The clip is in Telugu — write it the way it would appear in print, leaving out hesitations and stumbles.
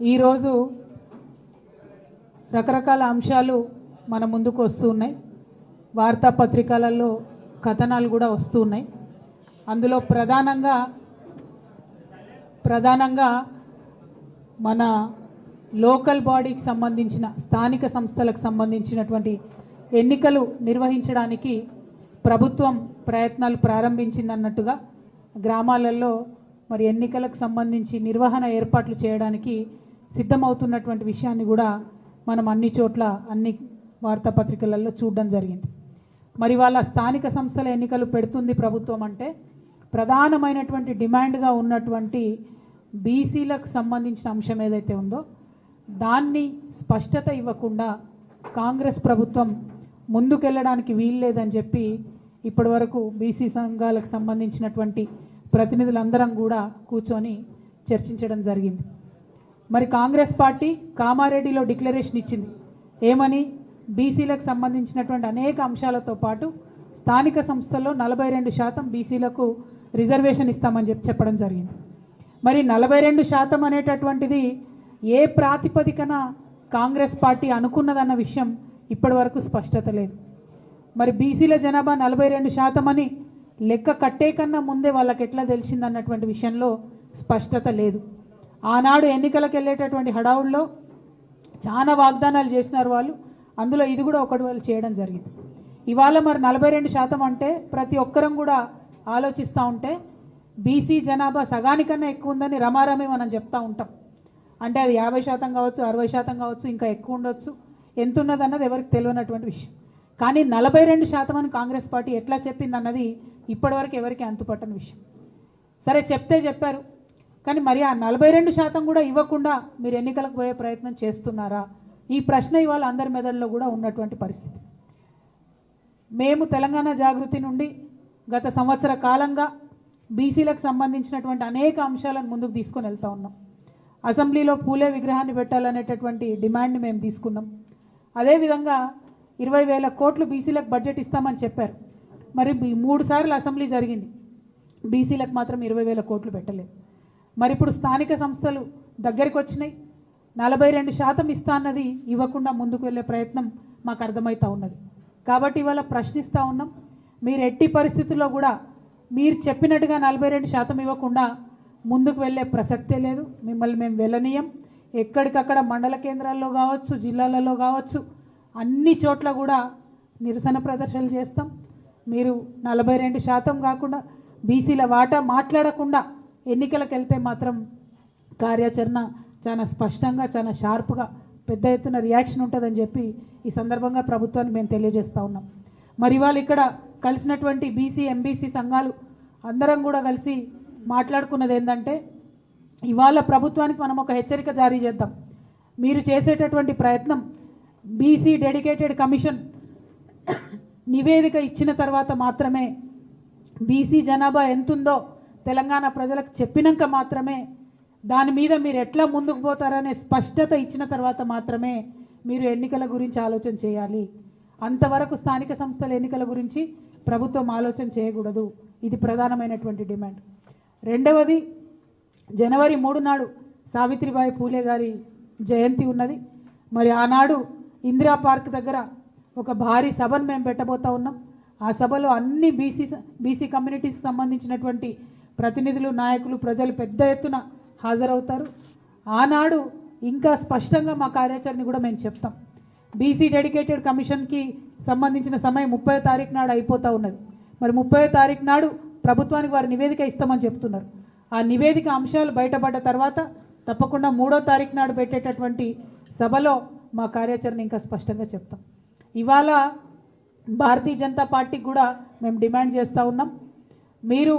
ఈరోజు రకరకాల అంశాలు మన ముందుకు వస్తున్నాయి. వార్తాపత్రికలలో కథనాలు కూడా వస్తున్నాయి. అందులో ప్రధానంగా మన లోకల్ బాడీకి సంబంధించిన స్థానిక సంస్థలకు సంబంధించినటువంటి ఎన్నికలు నిర్వహించడానికి ప్రభుత్వం ప్రయత్నాలు ప్రారంభించిందన్నట్టుగా గ్రామాలలో మరి ఎన్నికలకు సంబంధించి నిర్వహణ ఏర్పాట్లు చేయడానికి సిద్ధమవుతున్నటువంటి విషయాన్ని కూడా మనం అన్ని చోట్ల అన్ని వార్తాపత్రికలలో చూడడం జరిగింది. మరి వాళ్ళ స్థానిక సంస్థల ఎన్నికలు పెడుతుంది ప్రభుత్వం అంటే ప్రధానమైనటువంటి డిమాండ్గా ఉన్నటువంటి బీసీలకు సంబంధించిన అంశం ఏదైతే ఉందో దాన్ని స్పష్టత ఇవ్వకుండా కాంగ్రెస్ ప్రభుత్వం ముందుకెళ్ళడానికి వీల్లేదని చెప్పి ఇప్పటి వరకు బీసీ సంఘాలకు సంబంధించినటువంటి ప్రతినిధులందరం కూడా కూర్చొని చర్చించడం జరిగింది. మరి కాంగ్రెస్ పార్టీ కామారెడ్డిలో డిక్లరేషన్ ఇచ్చింది. ఏమని? బీసీలకు సంబంధించినటువంటి అనేక అంశాలతో పాటు స్థానిక సంస్థల్లో 42% బీసీలకు రిజర్వేషన్ ఇస్తామని చెప్పడం జరిగింది. మరి 42% అనేటటువంటిది ఏ ప్రాతిపదికన కాంగ్రెస్ పార్టీ అనుకున్నదన్న విషయం ఇప్పటి వరకు స్పష్టత లేదు. మరి బీసీల జనాభా 42% అని లెక్క కట్టే కన్నా ముందే వాళ్ళకి ఎట్లా తెలిసిందన్నటువంటి విషయంలో స్పష్టత లేదు. ఆనాడు ఎన్నికలకు వెళ్ళేటటువంటి హడావుల్లో చాలా వాగ్దానాలు చేసినారు వాళ్ళు. అందులో ఇది కూడా ఒకటి వాళ్ళు చేయడం జరిగింది. ఇవాళ మరి 42% అంటే ప్రతి ఒక్కరం కూడా ఆలోచిస్తూ ఉంటే బీసీ జనాభా సగానికన్నా ఎక్కువ ఉందని రమారమే మనం చెప్తా ఉంటాం. అంటే అది 50% కావచ్చు, 60% కావచ్చు, ఇంకా ఎక్కువ ఉండొచ్చు. ఎంత ఉన్నదన్నది ఎవరికి తెలియనటువంటి విషయం. కానీ 42% అని కాంగ్రెస్ పార్టీ ఎట్లా చెప్పింది అన్నది ఇప్పటివరకు ఎవరికి అంతుపట్టని విషయం. సరే చెప్తే చెప్పారు, కానీ మరి ఆ 42% కూడా ఇవ్వకుండా మీరు ఎన్నికలకు పోయే ప్రయత్నం చేస్తున్నారా? ఈ ప్రశ్న ఇవాళ అందరి మెదడులో కూడా ఉన్నటువంటి పరిస్థితి. మేము తెలంగాణ జాగృతి నుండి గత సంవత్సర కాలంగా బీసీలకు సంబంధించినటువంటి అనేక అంశాలను ముందుకు తీసుకొని వెళ్తూ ఉన్నాం. అసెంబ్లీలో పూలే విగ్రహాన్ని పెట్టాలనేటటువంటి డిమాండ్ని మేము తీసుకున్నాం. అదేవిధంగా 20,000 కోట్లు బీసీలకు బడ్జెట్ ఇస్తామని చెప్పారు. మరి 3 సార్లు అసెంబ్లీ జరిగింది, బీసీలకు మాత్రం 20,000 కోట్లు పెట్టలేదు. మరి ఇప్పుడు స్థానిక సంస్థలు దగ్గరికి వచ్చినాయి, 42% ఇస్తా అన్నది ఇవ్వకుండా ముందుకు వెళ్ళే ప్రయత్నం మాకు అర్థమవుతూ ఉన్నది. కాబట్టి ఇవాళ ప్రశ్నిస్తూ ఉన్నాం, మీరు ఎట్టి పరిస్థితుల్లో కూడా మీరు చెప్పినట్టుగా 42% ఇవ్వకుండా ముందుకు వెళ్ళే ప్రసక్తే లేదు. మిమ్మల్ని మేము వెళ్ళనీయం. ఎక్కడికక్కడ మండల కేంద్రాల్లో కావచ్చు, జిల్లాలలో కావచ్చు, అన్ని చోట్ల కూడా నిరసన ప్రదర్శనలు చేస్తాం. మీరు 42% కాకుండా బీసీల వాటా మాట్లాడకుండా ఎన్నికలకు వెళ్తే మాత్రం కార్యాచరణ చాలా స్పష్టంగా, చాలా షార్ప్గా, పెద్ద ఎత్తున రియాక్షన్ ఉంటుందని చెప్పి ఈ సందర్భంగా ప్రభుత్వాన్ని మేము తెలియజేస్తూ ఉన్నాం. మరి ఇవాళ ఇక్కడ కలిసినటువంటి బీసీ ఎంబీసీ సంఘాలు అందరం కూడా కలిసి మాట్లాడుకున్నది ఏంటంటే, ఇవాళ ప్రభుత్వానికి మనం ఒక హెచ్చరిక జారీ చేద్దాం. మీరు చేసేటటువంటి ప్రయత్నం బీసీ డెడికేటెడ్ కమిషన్ నివేదిక ఇచ్చిన తర్వాత మాత్రమే, బీసీ జనాభా ఎంతుందో తెలంగాణ ప్రజలకు చెప్పినాక మాత్రమే, దాని మీద మీరు ఎట్లా ముందుకు పోతారనే స్పష్టత ఇచ్చిన తర్వాత మాత్రమే మీరు ఎన్నికల గురించి ఆలోచన చేయాలి. అంతవరకు స్థానిక సంస్థల ఎన్నికల గురించి ప్రభుత్వం ఆలోచన చేయకూడదు. ఇది ప్రధానమైనటువంటి డిమాండ్. రెండవది, జనవరి 3 నాడు సావిత్రిబాయి పూలే గారి జయంతి ఉన్నది. మరి ఆనాడు ఇందిరా పార్క్ దగ్గర ఒక భారీ సభను మేము పెట్టబోతా ఉన్నాం. ఆ సభలో అన్ని బీసీ కమ్యూనిటీకి సంబంధించినటువంటి ప్రతినిధులు, నాయకులు, ప్రజలు పెద్ద ఎత్తున హాజరవుతారు. ఆనాడు ఇంకా స్పష్టంగా మా కార్యాచరణ కూడా మేము చెప్తాం. బీసీ డెడికేటెడ్ కమిషన్కి సంబంధించిన సమయం 30వ తారీఖు నాడు అయిపోతూ ఉన్నది. మరి 30వ తారీఖు నాడు ప్రభుత్వానికి వారి నివేదిక ఇస్తామని చెప్తున్నారు. ఆ నివేదిక అంశాలు బయటపడ్డ తర్వాత తప్పకుండా 3వ తారీఖు నాడు పెట్టేటటువంటి సభలో మా కార్యాచరణ ఇంకా స్పష్టంగా చెప్తాం. ఇవాళ భారతీయ జనతా పార్టీకి కూడా మేము డిమాండ్ చేస్తూ ఉన్నాం, మీరు